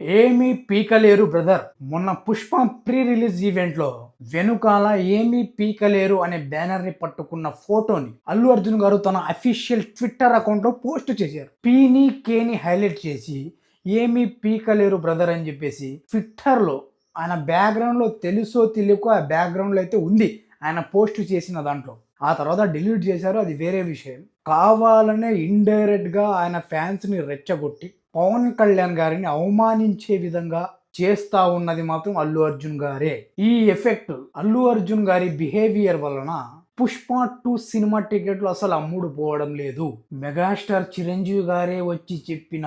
ఏమీ పీకలేరు బ్రదర్. మొన్న 'Pushpa' pre release ఈవెంట్లో వెనుకాల ఏమీ పీకలేరు అనే బ్యానర్ ని పట్టుకున్న ఫోటోని అల్లు అర్జున్ గారు తన అఫీషియల్ ట్విట్టర్ అకౌంట్ లో పోస్ట్ చేశారు. పీని కేని హైలైట్ చేసి ఏమీ పీకలేరు బ్రదర్ అని చెప్పేసి ట్విట్టర్ లో ఆయన బ్యాక్గ్రౌండ్ లో తెలుసో తెలియకో ఆ బ్యాక్గ్రౌండ్ లో అయితే ఉంది ఆయన పోస్ట్ చేసిన దాంట్లో. ఆ తర్వాత డిలీట్ చేశారు, అది వేరే విషయం. కావాలనే ఇండైరెక్ట్ గా ఆయన ఫ్యాన్స్ ని రెచ్చగొట్టి పవన్ కళ్యాణ్ గారిని అవమానించే విధంగా చేస్తా ఉన్నది మాత్రం అల్లు అర్జున్ గారే. ఈ ఎఫెక్ట్ అల్లు అర్జున్ గారి బిహేవియర్ వలన పుష్ప 2 సినిమా టికెట్లు అసలు అమ్ముడు పోవడం లేదు. మెగాస్టార్ చిరంజీవి గారే వచ్చి చెప్పిన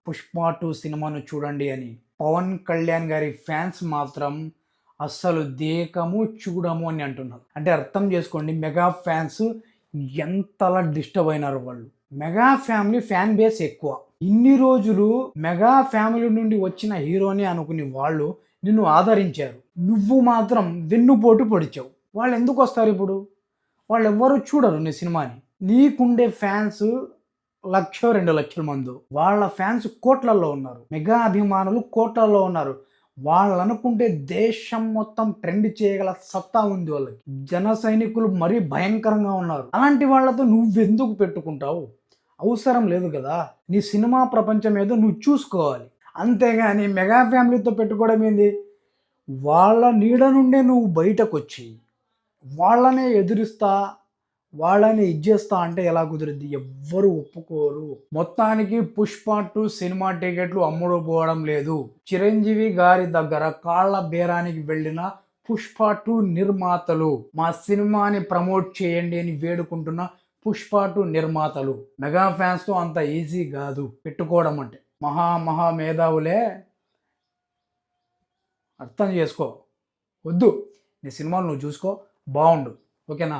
పుష్ప 2 సినిమాను చూడండి అని పవన్ కళ్యాణ్ గారి ఫ్యాన్స్ మాత్రం అస్సలు దేకము చూడము అని అంటున్నారు. అంటే అర్థం చేసుకోండి, మెగా ఫ్యాన్స్ ఎంతలా డిస్టర్బ్ అయినారు వాళ్ళు. మెగా ఫ్యామిలీ ఫ్యాన్ బేస్ ఎక్కువ. ఇన్ని రోజులు మెగా ఫ్యామిలీ నుండి వచ్చిన హీరోని అనుకుని వాళ్ళు నిన్ను ఆదరించారు, నువ్వు మాత్రం వెన్నుపోటు పొడిచావు. వాళ్ళు ఎందుకు వస్తారు ఇప్పుడు? వాళ్ళు ఎవ్వరూ చూడరు నీ సినిమాని. నీకుండే ఫ్యాన్స్ 1,00,000-2,00,000 మంది, వాళ్ళ ఫ్యాన్స్ కోట్లల్లో ఉన్నారు. మెగా అభిమానులు కోట్లల్లో ఉన్నారు. వాళ్ళు అనుకుంటే దేశం మొత్తం ట్రెండ్ చేయగల సత్తా ఉంది వాళ్ళకి. జన సైనికులు మరీ భయంకరంగా ఉన్నారు. అలాంటి వాళ్ళతో నువ్వెందుకు పెట్టుకుంటావు? అవసరం లేదు కదా. నీ సినిమా ప్రపంచం ఏదో నువ్వు చూసుకోవాలి, అంతేగాని మెగా ఫ్యామిలీతో పెట్టుకోవడం ఏంది? వాళ్ళ నీడ నుండే నువ్వు బయటకు వచ్చి వాళ్ళనే ఎదురిస్తా, వాళ్ళని ఇచ్చేస్తా అంటే ఎలా కుదిరిద్ది? ఎవ్వరు ఒప్పుకోరు. మొత్తానికి పుష్ప 2 సినిమా టికెట్లు అమ్ముడు పోవడం లేదు. చిరంజీవి గారి దగ్గర కాళ్ళ బేరానికి వెళ్ళిన పుష్ప 2 నిర్మాతలు మా సినిమాని ప్రమోట్ చేయండి అని వేడుకుంటున్న పుష్ప 2 నిర్మాతలు మెగా ఫ్యాన్స్తో అంత ఈజీ కాదు పెట్టుకోవడం అంటే. మహా మేధావులే, అర్థం చేసుకో. వద్దు, నీ సినిమాలు నువ్వు చూసుకో, బాగుండు, ఓకేనా?